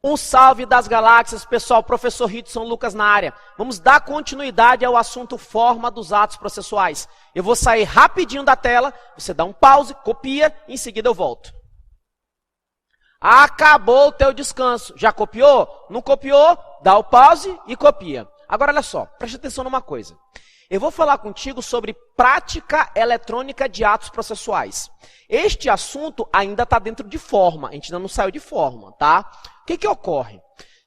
Um salve das galáxias, pessoal. Professor Ridson Lucas na área. Vamos dar continuidade ao assunto forma dos atos processuais. Eu vou sair rapidinho da tela, você dá um pause, copia, e em seguida eu volto. Acabou o teu descanso. Já copiou? Não copiou? Dá o pause e copia. Agora olha só, preste atenção numa coisa. Eu vou falar contigo sobre prática eletrônica de atos processuais. Este assunto ainda está dentro de forma, a gente ainda não saiu de forma, tá? O que ocorre?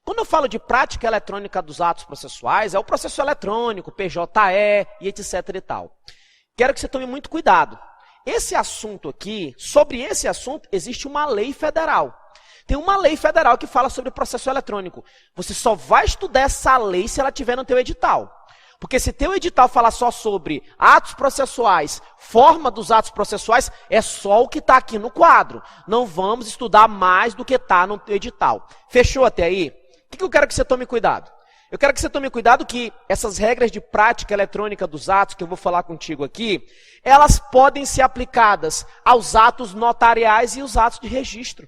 Quando eu falo de prática eletrônica dos atos processuais, é o processo eletrônico, PJE e etc e tal. Quero que você tome muito cuidado. Esse assunto aqui, sobre esse assunto, existe uma lei federal. Tem uma lei federal que fala sobre o processo eletrônico. Você só vai estudar essa lei se ela tiver no teu edital. Porque se teu edital falar só sobre atos processuais, forma dos atos processuais, é só o que está aqui no quadro. Não vamos estudar mais do que está no teu edital. Fechou até aí? O que eu quero que você tome cuidado? Eu quero que você tome cuidado que essas regras de prática eletrônica dos atos, que eu vou falar contigo aqui, elas podem ser aplicadas aos atos notariais e os atos de registro.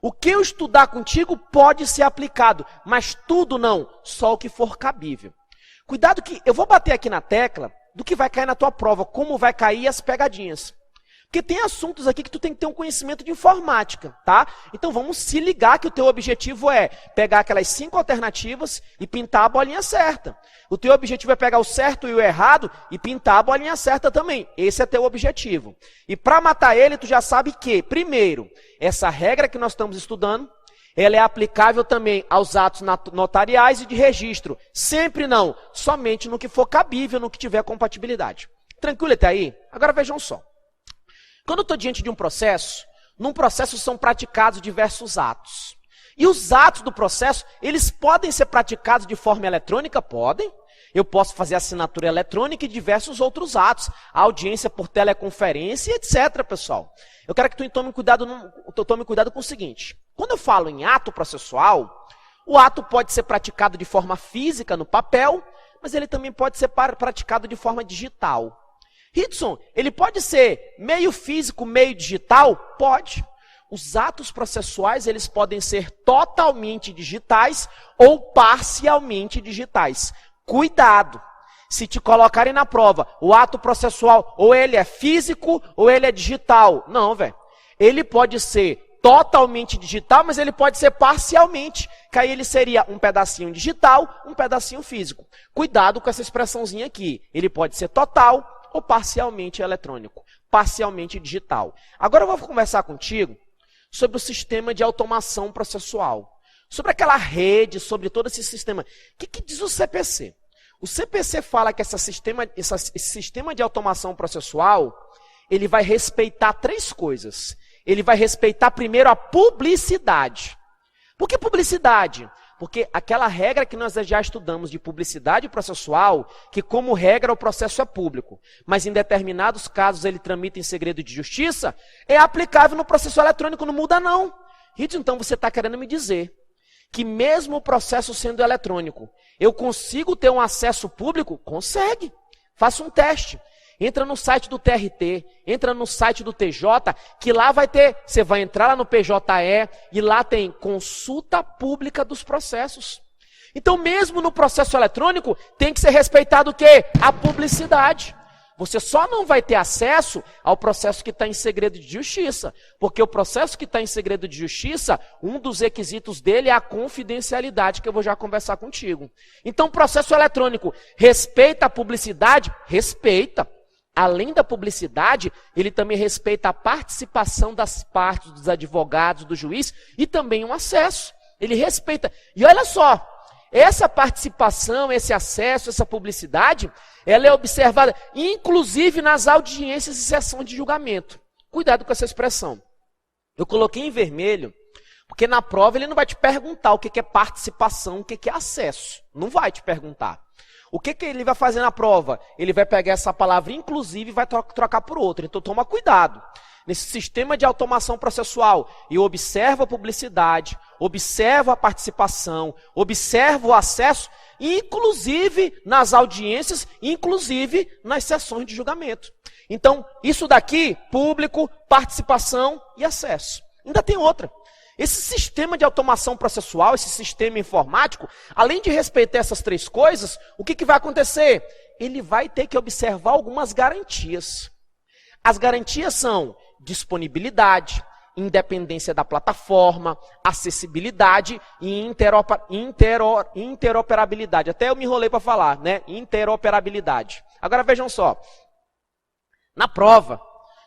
O que eu estudar contigo pode ser aplicado, mas tudo não, só o que for cabível. Cuidado que eu vou bater aqui na tecla do que vai cair na tua prova, como vai cair as pegadinhas. Porque tem assuntos aqui que tu tem que ter um conhecimento de informática, tá? Então vamos se ligar que o teu objetivo é pegar aquelas 5 alternativas e pintar a bolinha certa. O teu objetivo é pegar o certo e o errado e pintar a bolinha certa também. Esse é teu objetivo. E para matar ele, tu já sabe que, primeiro, essa regra que nós estamos estudando, ela é aplicável também aos atos notariais e de registro. Sempre não, somente no que for cabível, no que tiver compatibilidade. Tranquilo até aí? Agora vejam só. Quando eu estou diante de um processo, num processo são praticados diversos atos. E os atos do processo, eles podem ser praticados de forma eletrônica? Podem. Eu posso fazer assinatura eletrônica e diversos outros atos. A audiência por teleconferência e etc, pessoal. Eu quero que tu tome cuidado com o seguinte. Quando eu falo em ato processual, o ato pode ser praticado de forma física no papel, mas ele também pode ser praticado de forma digital. Ridson, ele pode ser meio físico, meio digital? Pode. Os atos processuais, eles podem ser totalmente digitais ou parcialmente digitais. Cuidado! Se te colocarem na prova, o ato processual, ou ele é físico, ou ele é digital. Não, velho. Ele pode ser totalmente digital, mas ele pode ser parcialmente, que aí ele seria um pedacinho digital, um pedacinho físico. Cuidado com essa expressãozinha aqui. Ele pode ser total ou parcialmente eletrônico, parcialmente digital. Agora eu vou conversar contigo sobre o sistema de automação processual, sobre aquela rede, sobre todo esse sistema. O que diz o CPC? O CPC fala que esse sistema de automação processual, ele vai respeitar 3 coisas. Ele vai respeitar primeiro a publicidade. Por que publicidade? Porque aquela regra que nós já estudamos de publicidade processual, que como regra o processo é público, mas em determinados casos ele tramita em segredo de justiça, é aplicável no processo eletrônico, não muda não. Então você está querendo me dizer que mesmo o processo sendo eletrônico, eu consigo ter um acesso público? Consegue. Faça um teste. Entra no site do TRT, entra no site do TJ, que lá vai ter, você vai entrar lá no PJE e lá tem consulta pública dos processos. Então, mesmo no processo eletrônico, tem que ser respeitado o quê? A publicidade. Você só não vai ter acesso ao processo que está em segredo de justiça, porque o processo que está em segredo de justiça, um dos requisitos dele é a confidencialidade, que eu vou já conversar contigo. Então, o processo eletrônico respeita a publicidade? Respeita. Além da publicidade, ele também respeita a participação das partes, dos advogados, do juiz e também um acesso. Ele respeita. E olha só, essa participação, esse acesso, essa publicidade, ela é observada inclusive nas audiências e sessões de julgamento. Cuidado com essa expressão. Eu coloquei em vermelho, porque na prova ele não vai te perguntar o que é participação, o que é acesso. Não vai te perguntar. O que ele vai fazer na prova? Ele vai pegar essa palavra inclusive e vai trocar por outra. Então toma cuidado. Nesse sistema de automação processual, eu observo a publicidade, observo a participação, observo o acesso, inclusive nas audiências, inclusive nas sessões de julgamento. Então, isso daqui, público, participação e acesso. Ainda tem outra. esse sistema de automação processual, esse sistema informático, além de respeitar essas três coisas, o que vai acontecer? Ele vai ter que observar algumas garantias. As garantias são disponibilidade, independência da plataforma, acessibilidade e interoperabilidade. Até eu me enrolei para falar, né? Interoperabilidade. Agora vejam só. Na prova,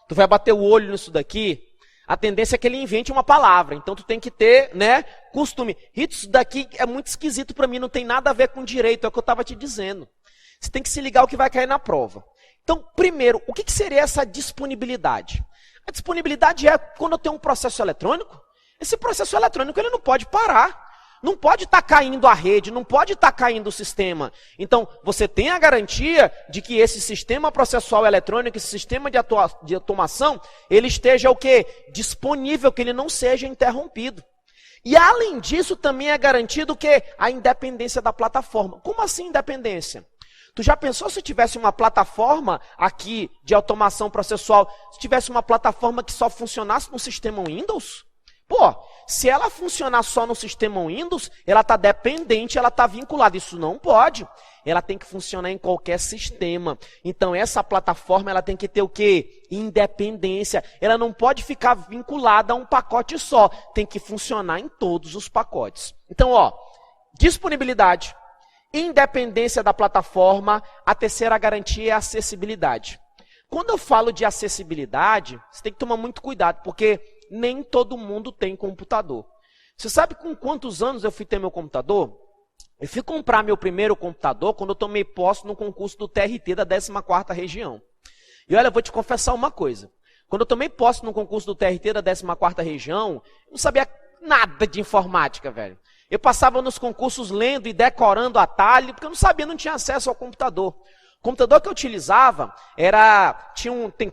tu vai bater o olho nisso daqui, a tendência é que ele invente uma palavra. Então tu tem que ter, né, costume. Isso daqui é muito esquisito para mim, não tem nada a ver com direito, é o que eu estava te dizendo. Você tem que se ligar o que vai cair na prova. Então, primeiro, o que seria essa disponibilidade? A disponibilidade é quando eu tenho um processo eletrônico, esse processo eletrônico ele não pode parar. Não pode estar caindo a rede, não pode estar caindo o sistema. Então, você tem a garantia de que esse sistema processual eletrônico, esse sistema de automação, ele esteja o quê? Disponível, que ele não seja interrompido. E além disso, também é garantido o quê? A independência da plataforma. Como assim independência? Tu já pensou se tivesse uma plataforma aqui de automação processual, se tivesse uma plataforma que só funcionasse no sistema Windows? Pô, se ela funcionar só no sistema Windows, ela está dependente, ela está vinculada. Isso não pode. Ela tem que funcionar em qualquer sistema. Então, essa plataforma ela tem que ter o quê? Independência. Ela não pode ficar vinculada a um pacote só. Tem que funcionar em todos os pacotes. Então, ó, disponibilidade, independência da plataforma, a terceira garantia é a acessibilidade. Quando eu falo de acessibilidade, você tem que tomar muito cuidado, porque nem todo mundo tem computador. Você sabe com quantos anos eu fui ter meu computador? Eu fui comprar meu primeiro computador quando eu tomei posse no concurso do TRT da 14ª região. E olha, eu vou te confessar uma coisa. Quando eu tomei posse no concurso do TRT da 14ª região, eu não sabia nada de informática, velho. Eu passava nos concursos lendo e decorando atalho, porque eu não sabia, não tinha acesso ao computador. O computador que eu utilizava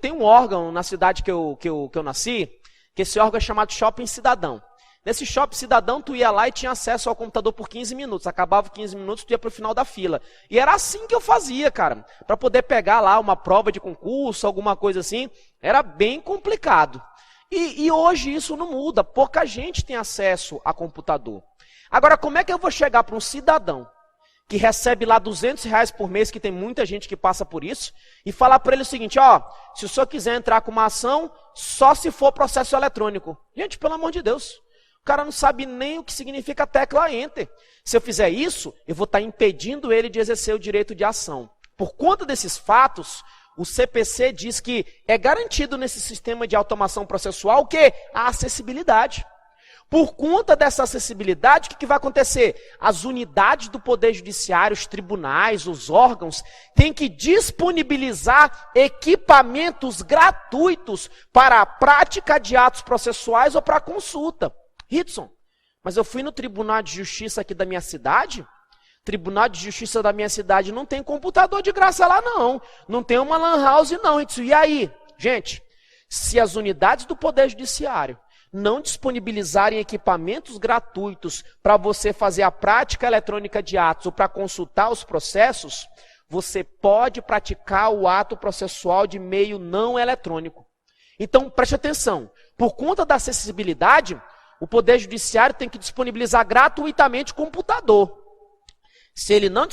tem um órgão na cidade que eu nasci, que esse órgão é chamado Shopping Cidadão. Nesse Shopping Cidadão, tu ia lá e tinha acesso ao computador por 15 minutos. Acabava 15 minutos, tu ia para o final da fila. E era assim que eu fazia, cara. Para poder pegar lá uma prova de concurso, alguma coisa assim, era bem complicado. E hoje isso não muda. Pouca gente tem acesso a computador. Agora, como é que eu vou chegar para um cidadão que recebe lá R$200 por mês, que tem muita gente que passa por isso, e falar para ele o seguinte, ó, se o senhor quiser entrar com uma ação, só se for processo eletrônico. Gente, pelo amor de Deus, o cara não sabe nem o que significa a tecla Enter. Se eu fizer isso, eu vou estar impedindo ele de exercer o direito de ação. Por conta desses fatos, o CPC diz que é garantido nesse sistema de automação processual o quê? A acessibilidade. Por conta dessa acessibilidade, o que vai acontecer? As unidades do Poder Judiciário, os tribunais, os órgãos, têm que disponibilizar equipamentos gratuitos para a prática de atos processuais ou para a consulta. Ritson, mas eu fui no Tribunal de Justiça aqui da minha cidade, Tribunal de Justiça da minha cidade não tem computador de graça lá não, não tem uma lan house não, Ritson. E aí? Gente, se as unidades do Poder Judiciário não disponibilizarem equipamentos gratuitos para você fazer a prática eletrônica de atos ou para consultar os processos, você pode praticar o ato processual de meio não eletrônico. Então, preste atenção, por conta da acessibilidade, o Poder Judiciário tem que disponibilizar gratuitamente o computador. Se ele não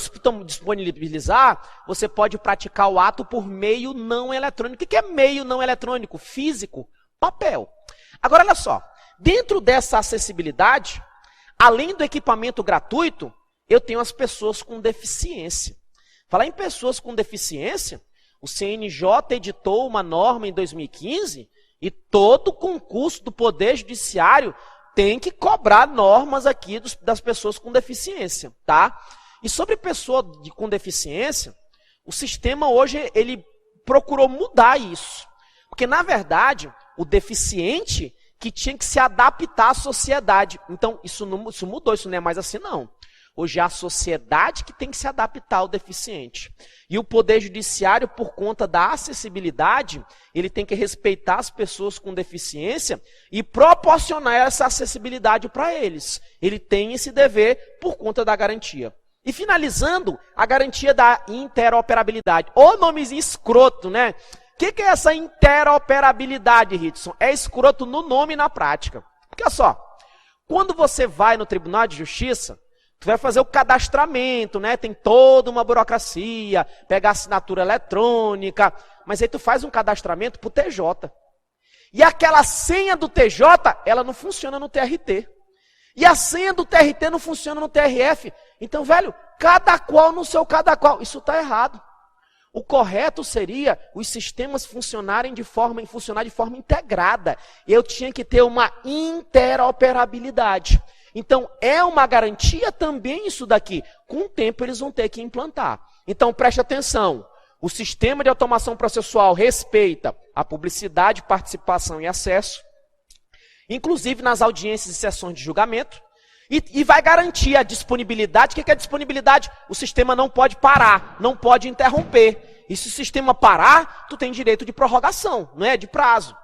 disponibilizar, você pode praticar o ato por meio não eletrônico. O que é meio não eletrônico? Físico, papel. Agora, olha só, dentro dessa acessibilidade, além do equipamento gratuito, eu tenho as pessoas com deficiência. Falar em pessoas com deficiência, o CNJ editou uma norma em 2015 e todo concurso do Poder Judiciário tem que cobrar normas aqui das pessoas com deficiência, tá? E sobre pessoa com deficiência, o sistema hoje ele procurou mudar isso. Porque, na verdade, o deficiente que tinha que se adaptar à sociedade. Então, isso mudou, isso não é mais assim, não. Hoje é a sociedade que tem que se adaptar ao deficiente. E o Poder Judiciário, por conta da acessibilidade, ele tem que respeitar as pessoas com deficiência e proporcionar essa acessibilidade para eles. Ele tem esse dever por conta da garantia. E finalizando, a garantia da interoperabilidade. Ô nomezinho escroto, né? O que é essa interoperabilidade, Ritson? É escroto no nome e na prática. Porque olha só, Quando você vai no Tribunal de Justiça, tu vai fazer o cadastramento, né? Tem toda uma burocracia, pegar assinatura eletrônica, mas aí tu faz um cadastramento pro TJ. E aquela senha do TJ, ela não funciona no TRT. E a senha do TRT não funciona no TRF. Então, velho, cada qual no seu cada qual. Isso está errado. O correto seria os sistemas funcionar de forma integrada. Eu tinha que ter uma interoperabilidade. Então, é uma garantia também isso daqui. Com o tempo, eles vão ter que implantar. Então, preste atenção. O sistema de automação processual respeita a publicidade, participação e acesso, inclusive nas audiências e sessões de julgamento, e vai garantir a disponibilidade. O que é disponibilidade? O sistema não pode parar, não pode interromper. E se o sistema parar, tu tem direito de prorrogação, não é? De prazo.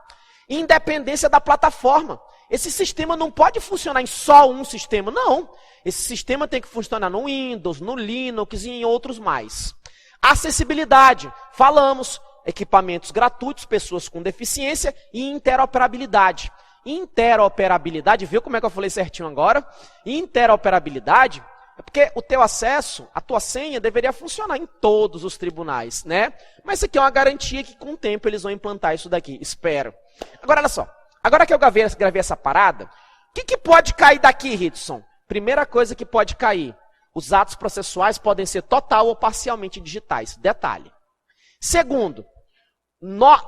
Independência da plataforma. Esse sistema não pode funcionar em só um sistema, não. Esse sistema tem que funcionar no Windows, no Linux e em outros mais. Acessibilidade, falamos, equipamentos gratuitos, pessoas com deficiência e interoperabilidade. Interoperabilidade, viu como é que eu falei certinho agora? Interoperabilidade é porque o teu acesso, a tua senha deveria funcionar em todos os tribunais, né? Mas isso aqui é uma garantia que com o tempo eles vão implantar isso daqui, espero. Agora, olha só, agora que eu gravei essa parada, o que pode cair daqui, Ritson? Primeira coisa que pode cair. Os atos processuais podem ser total ou parcialmente digitais. Detalhe. Segundo,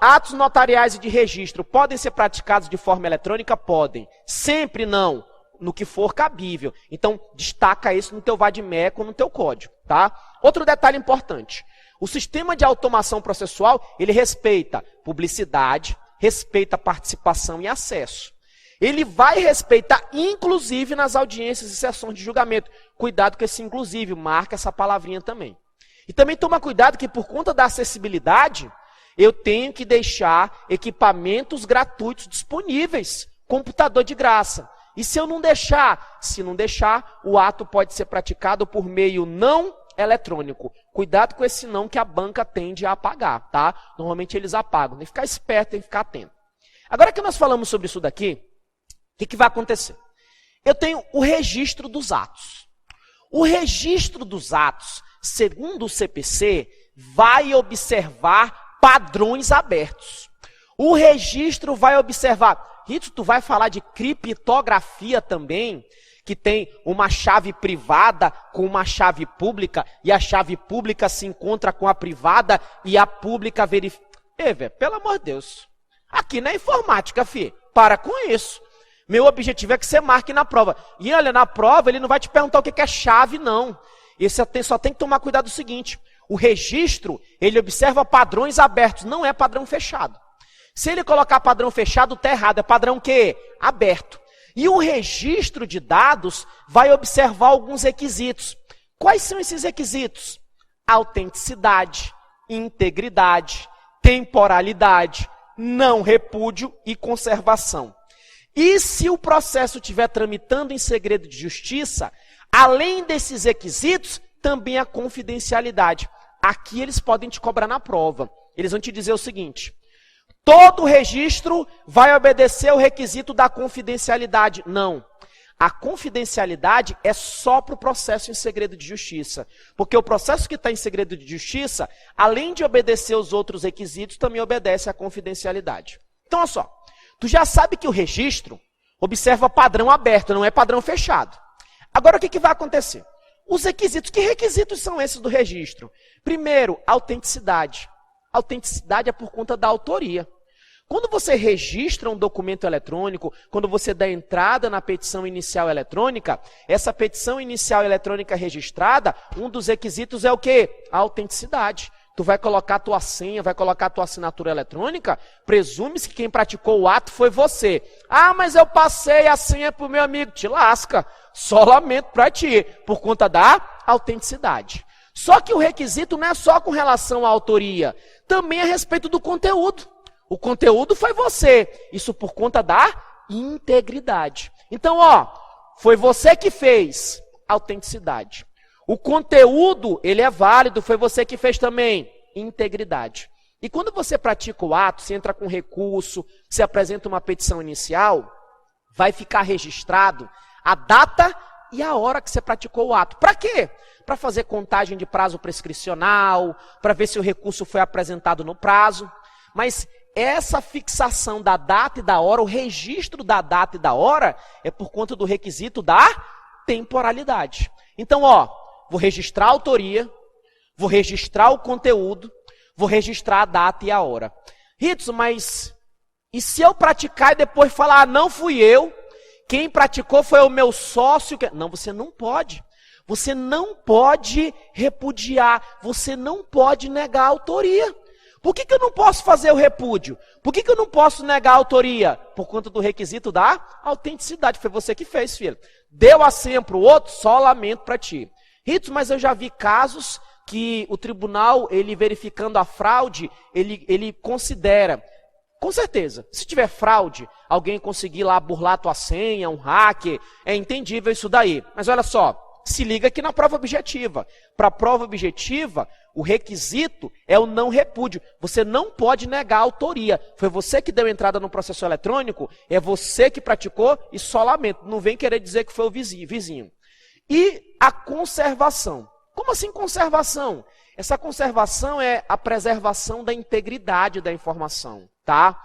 atos notariais e de registro podem ser praticados de forma eletrônica? Podem. Sempre não, no que for cabível. Então, destaca isso no teu vadimeco, no teu código, tá? Outro detalhe importante. O sistema de automação processual, ele respeita publicidade, respeita participação e acesso. Ele vai respeitar, inclusive, nas audiências e sessões de julgamento. Cuidado com esse inclusive, marca essa palavrinha também. E também toma cuidado que, por conta da acessibilidade, eu tenho que deixar equipamentos gratuitos disponíveis, computador de graça. E se eu não deixar? Se não deixar, o ato pode ser praticado por meio não eletrônico. Cuidado com esse não que a banca tende a apagar, tá? Normalmente eles apagam. Tem que ficar esperto, tem que ficar atento. Agora que nós falamos sobre isso daqui, o que vai acontecer? Eu tenho o registro dos atos. O registro dos atos, segundo o CPC, vai observar padrões abertos. O registro vai observar... Rito, tu vai falar de criptografia também, que tem uma chave privada com uma chave pública, e a chave pública se encontra com a privada, e a pública verifica... velho, pelo amor de Deus. Aqui não é informática, fi. Para com isso. Meu objetivo é que você marque na prova. E olha, na prova ele não vai te perguntar o que é chave, não. Esse só tem que tomar cuidado do seguinte. O registro, ele observa padrões abertos, não é padrão fechado. Se ele colocar padrão fechado, está errado. É padrão o quê? Aberto. E o registro de dados vai observar alguns requisitos. Quais são esses requisitos? Autenticidade, integridade, temporalidade, não repúdio e conservação. E se o processo estiver tramitando em segredo de justiça, além desses requisitos, também a confidencialidade. Aqui eles podem te cobrar na prova. Eles vão te dizer o seguinte: todo registro vai obedecer ao requisito da confidencialidade. Não. A confidencialidade é só para o processo em segredo de justiça. Porque o processo que está em segredo de justiça, além de obedecer os outros requisitos, também obedece à confidencialidade. Então, olha só. Tu já sabe que o registro observa padrão aberto, não é padrão fechado. Agora, o que vai acontecer? Os requisitos. Que requisitos são esses do registro? Primeiro, autenticidade. Autenticidade é por conta da autoria. Quando você registra um documento eletrônico, quando você dá entrada na petição inicial eletrônica, essa petição inicial eletrônica registrada, um dos requisitos é o quê? A autenticidade. Tu vai colocar a tua senha, vai colocar a tua assinatura eletrônica, presume-se que quem praticou o ato foi você. Ah, mas eu passei a senha para o meu amigo. Te lasca. Só lamento para ti, por conta da autenticidade. Só que o requisito não é só com relação à autoria, também a respeito do conteúdo. O conteúdo foi você. Isso por conta da integridade. Então, foi você que fez. Autenticidade. O conteúdo, ele é válido, foi você que fez também. Integridade. E quando você pratica o ato, você entra com recurso, você apresenta uma petição inicial, vai ficar registrado a data e a hora que você praticou o ato. Para quê? Para fazer contagem de prazo prescricional, para ver se o recurso foi apresentado no prazo. Mas essa fixação da data e da hora, o registro da data e da hora, é por conta do requisito da temporalidade. Então, vou registrar a autoria, vou registrar o conteúdo, vou registrar a data e a hora. Ritson, mas e se eu praticar e depois falar, não fui eu, quem praticou foi o meu sócio? Não, você não pode. Você não pode repudiar, você não pode negar a autoria. Por que eu não posso fazer o repúdio? Por que eu não posso negar a autoria? Por conta do requisito da autenticidade. Foi você que fez, filho. Deu a senha para o outro, só lamento para ti. Ritson, mas eu já vi casos que o tribunal, ele verificando a fraude, ele considera, com certeza, se tiver fraude, alguém conseguir lá burlar a tua senha, um hacker, é entendível isso daí. Mas olha só, se liga aqui na prova objetiva. Para a prova objetiva, o requisito é o não repúdio. Você não pode negar a autoria. Foi você que deu entrada no processo eletrônico, é você que praticou e só lamento. Não vem querer dizer que foi o vizinho. E a conservação. Como assim conservação? Essa conservação é a preservação da integridade da informação, tá?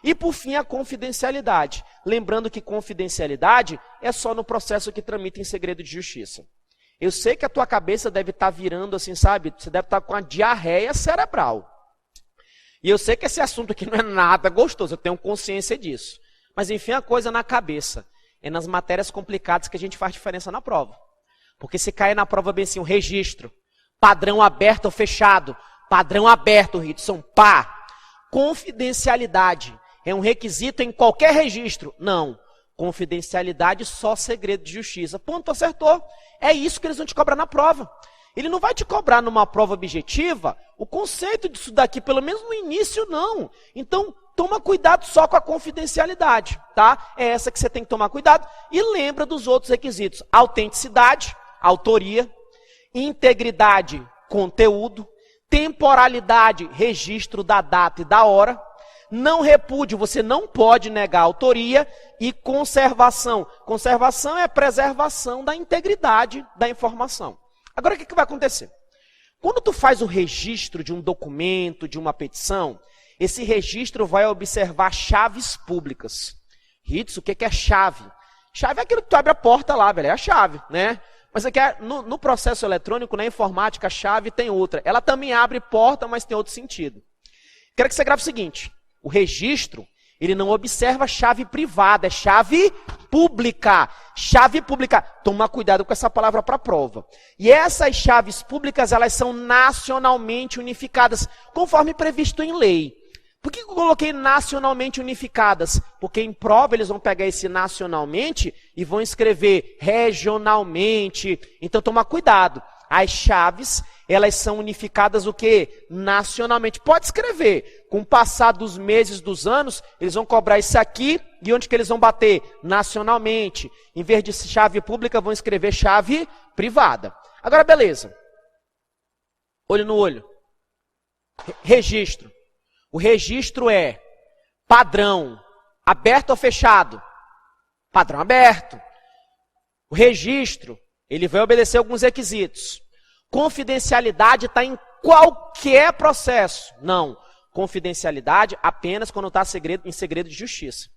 E por fim, a confidencialidade. Lembrando que confidencialidade é só no processo que tramita em segredo de justiça. Eu sei que a tua cabeça deve estar virando assim, sabe? Você deve estar com a diarreia cerebral. E eu sei que esse assunto aqui não é nada gostoso, eu tenho consciência disso. Mas enfim, a coisa na cabeça. É nas matérias complicadas que a gente faz diferença na prova. Porque se cair na prova bem assim, um registro, padrão aberto ou fechado, padrão aberto, Ritson, pá. Confidencialidade é um requisito em qualquer registro? Não. Confidencialidade só segredo de justiça. Ponto, acertou. É isso que eles vão te cobrar na prova. Ele não vai te cobrar numa prova objetiva o conceito disso daqui, pelo menos no início não. Então, toma cuidado só com a confidencialidade, tá? É essa que você tem que tomar cuidado. E lembra dos outros requisitos. Autenticidade, autoria, integridade, conteúdo, temporalidade, registro da data e da hora, não repúdio, você não pode negar a autoria, e conservação. Conservação é a preservação da integridade da informação. Agora, o que vai acontecer? Quando tu faz o registro de um documento, de uma petição, esse registro vai observar chaves públicas. Ritson, o que é chave? Chave é aquilo que tu abre a porta lá, velho, é a chave, né? Mas aqui, no processo eletrônico, na informática, a chave tem outra. Ela também abre porta, mas tem outro sentido. Quero que você grave o seguinte. O registro, ele não observa chave privada, é chave pública. Chave pública. Toma cuidado com essa palavra para a prova. E essas chaves públicas, elas são nacionalmente unificadas, conforme previsto em lei. Por que eu coloquei nacionalmente unificadas? Porque em prova eles vão pegar esse nacionalmente e vão escrever regionalmente. Então toma cuidado. As chaves, elas são unificadas o quê? Nacionalmente. Pode escrever. Com o passar dos meses, dos anos, eles vão cobrar isso aqui. E onde que eles vão bater? Nacionalmente. Em vez de chave pública, vão escrever chave privada. Agora, beleza. Olho no olho. Registro. O registro é padrão aberto ou fechado? Padrão aberto. O registro, ele vai obedecer alguns requisitos. Confidencialidade está em qualquer processo. Não. Confidencialidade apenas quando está em segredo de justiça.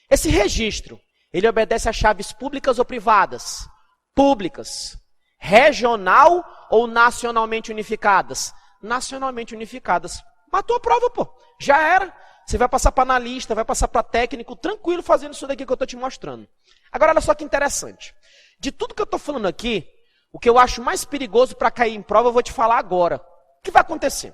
Esse registro, ele obedece a chaves públicas ou privadas? Públicas. Regional ou nacionalmente unificadas? Nacionalmente unificadas. Matou a prova, pô. Já era. Você vai passar para analista, vai passar para técnico, tranquilo, fazendo isso daqui que eu estou te mostrando. Agora, olha só que interessante. De tudo que eu estou falando aqui, o que eu acho mais perigoso para cair em prova, eu vou te falar agora. O que vai acontecer?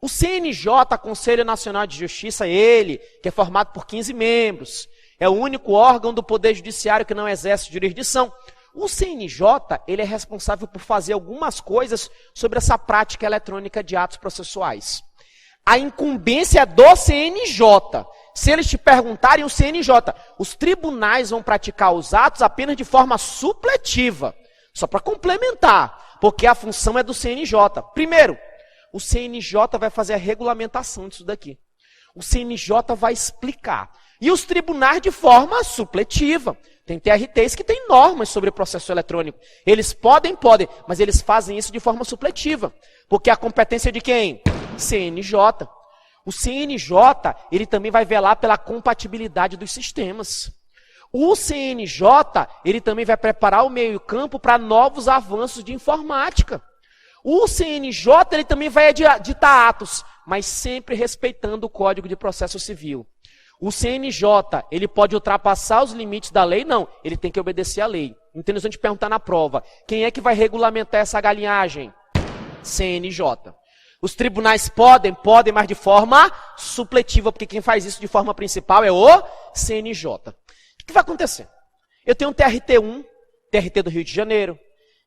O CNJ, Conselho Nacional de Justiça, ele, que é formado por 15 membros, é o único órgão do Poder Judiciário que não exerce jurisdição. O CNJ, ele é responsável por fazer algumas coisas sobre essa prática eletrônica de atos processuais. A incumbência é do CNJ. Se eles te perguntarem, o CNJ, os tribunais vão praticar os atos apenas de forma supletiva. Só para complementar, porque a função é do CNJ. Primeiro, o CNJ vai fazer a regulamentação disso daqui. O CNJ vai explicar. E os tribunais de forma supletiva. Tem TRTs que têm normas sobre processo eletrônico. Eles podem, mas eles fazem isso de forma supletiva. Porque a competência é de quem? CNJ. O CNJ, ele também vai velar pela compatibilidade dos sistemas. O CNJ, ele também vai preparar o meio-campo para novos avanços de informática. O CNJ, ele também vai ditar atos, mas sempre respeitando o Código de Processo Civil. O CNJ, ele pode ultrapassar os limites da lei? Não, ele tem que obedecer à lei. Então, nós vamos te perguntar na prova, quem é que vai regulamentar essa galinhagem? CNJ. Os tribunais podem, mas de forma supletiva, porque quem faz isso de forma principal é o CNJ. O que vai acontecer? Eu tenho um TRT1, TRT do Rio de Janeiro,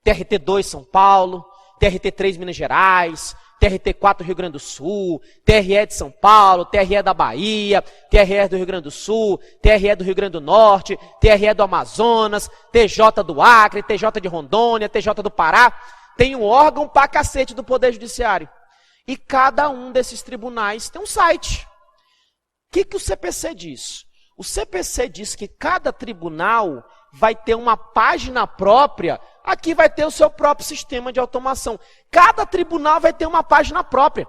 TRT2 São Paulo, TRT3 Minas Gerais, TRT4 Rio Grande do Sul, TRE de São Paulo, TRE da Bahia, TRE do Rio Grande do Sul, TRE do Rio Grande do Norte, TRE do Amazonas, TJ do Acre, TJ de Rondônia, TJ do Pará. Tem um órgão pra cacete do Poder Judiciário. E cada um desses tribunais tem um site. O que o CPC diz? O CPC diz que cada tribunal vai ter uma página própria, aqui vai ter o seu próprio sistema de automação. Cada tribunal vai ter uma página própria.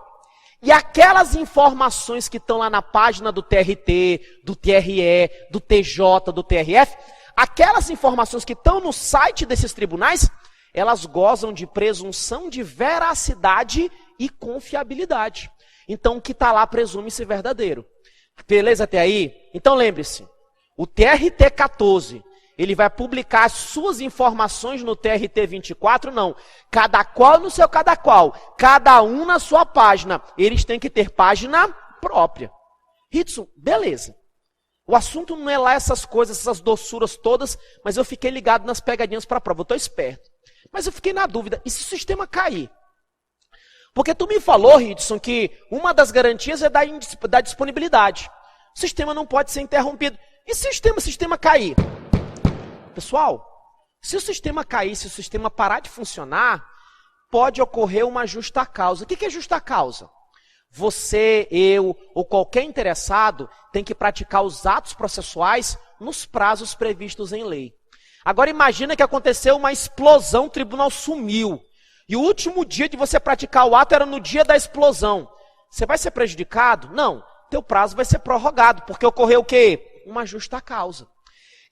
E aquelas informações que estão lá na página do TRT, do TRE, do TJ, do TRF, aquelas informações que estão no site desses tribunais, elas gozam de presunção de veracidade e confiabilidade. Então, o que está lá presume-se verdadeiro. Beleza até aí? Então, lembre-se, o TRT 14, ele vai publicar as suas informações no TRT 24? Não. Cada qual no seu cada qual. Cada um na sua página. Eles têm que ter página própria. Ritson, beleza. O assunto não é lá essas coisas, essas doçuras todas, mas eu fiquei ligado nas pegadinhas para a prova. Eu estou esperto. Mas eu fiquei na dúvida, e se o sistema cair? Porque tu me falou, Ritson, que uma das garantias é da disponibilidade. O sistema não pode ser interrompido. E se o sistema cair? Pessoal, se o sistema cair, se o sistema parar de funcionar, pode ocorrer uma justa causa. O que é justa causa? Você, eu ou qualquer interessado tem que praticar os atos processuais nos prazos previstos em lei. Agora imagina que aconteceu uma explosão, o tribunal sumiu. E o último dia de você praticar o ato era no dia da explosão. Você vai ser prejudicado? Não. Teu prazo vai ser prorrogado, porque ocorreu o quê? Uma justa causa.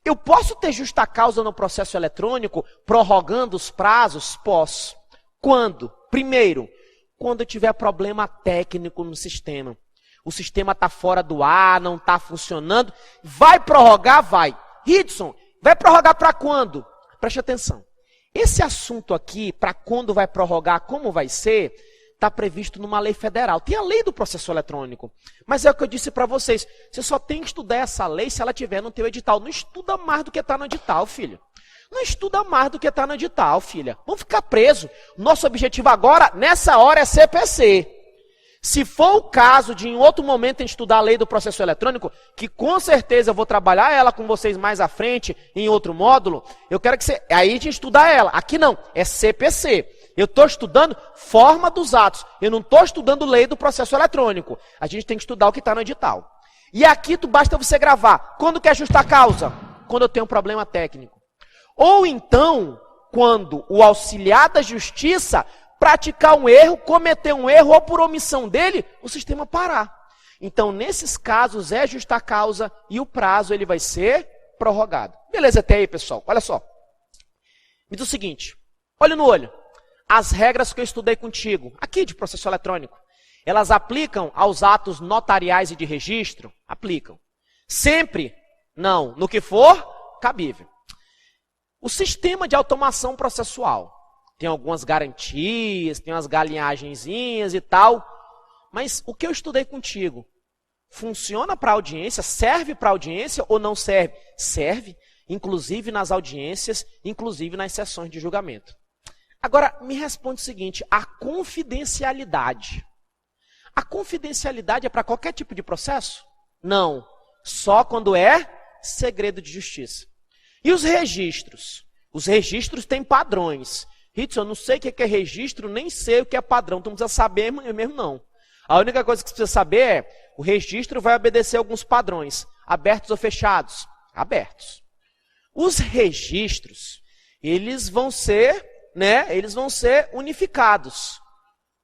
Eu posso ter justa causa no processo eletrônico, prorrogando os prazos? Posso. Quando? Primeiro, quando eu tiver problema técnico no sistema. O sistema está fora do ar, não está funcionando. Vai prorrogar? Vai. Ritson, vai prorrogar para quando? Preste atenção. Esse assunto aqui, para quando vai prorrogar, como vai ser, está previsto numa lei federal. Tem a lei do processo eletrônico. Mas é o que eu disse para vocês. Você só tem que estudar essa lei se ela tiver no teu edital. Não estuda mais do que está no edital, filho. Não estuda mais do que está no edital, filha. Vamos ficar presos. Nosso objetivo agora, nessa hora, é CPC. Se for o caso de em outro momento a gente estudar a lei do processo eletrônico, que com certeza eu vou trabalhar ela com vocês mais à frente, em outro módulo, eu quero que você... Aí a gente estudar ela. Aqui não, é CPC. Eu estou estudando forma dos atos. Eu não estou estudando lei do processo eletrônico. A gente tem que estudar o que está no edital. E aqui basta você gravar. Quando quer ajustar a causa? Quando eu tenho um problema técnico. Ou então, quando o auxiliar da justiça praticar um erro, cometer um erro, ou por omissão dele, o sistema parar. Então, nesses casos, é justa causa e o prazo ele vai ser prorrogado. Beleza até aí, pessoal? Olha só. Me diz o seguinte, olho no olho. As regras que eu estudei contigo, aqui de processo eletrônico, elas aplicam aos atos notariais e de registro? Aplicam. Sempre? Não. No que for, cabível. O sistema de automação processual tem algumas garantias, tem umas galinhagenzinhas e tal, mas o que eu estudei contigo funciona para audiência, serve para audiência ou não serve? Serve, inclusive nas audiências, inclusive nas sessões de julgamento. Agora, me responde o seguinte, a confidencialidade. A confidencialidade é para qualquer tipo de processo? Não, só quando é segredo de justiça. E os registros? Os registros têm padrões. Ritson, eu não sei o que é registro, nem sei o que é padrão. Tu não precisa saber mesmo, não. A única coisa que você precisa saber é, o registro vai obedecer alguns padrões, abertos ou fechados? Abertos. Os registros, eles vão ser unificados.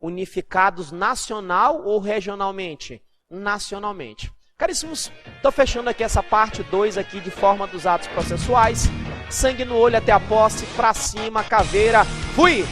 Unificados nacional ou regionalmente? Nacionalmente. Caríssimos, estou fechando aqui essa parte 2 aqui de forma dos atos processuais. Sangue no olho até a posse, pra cima, caveira. Fui!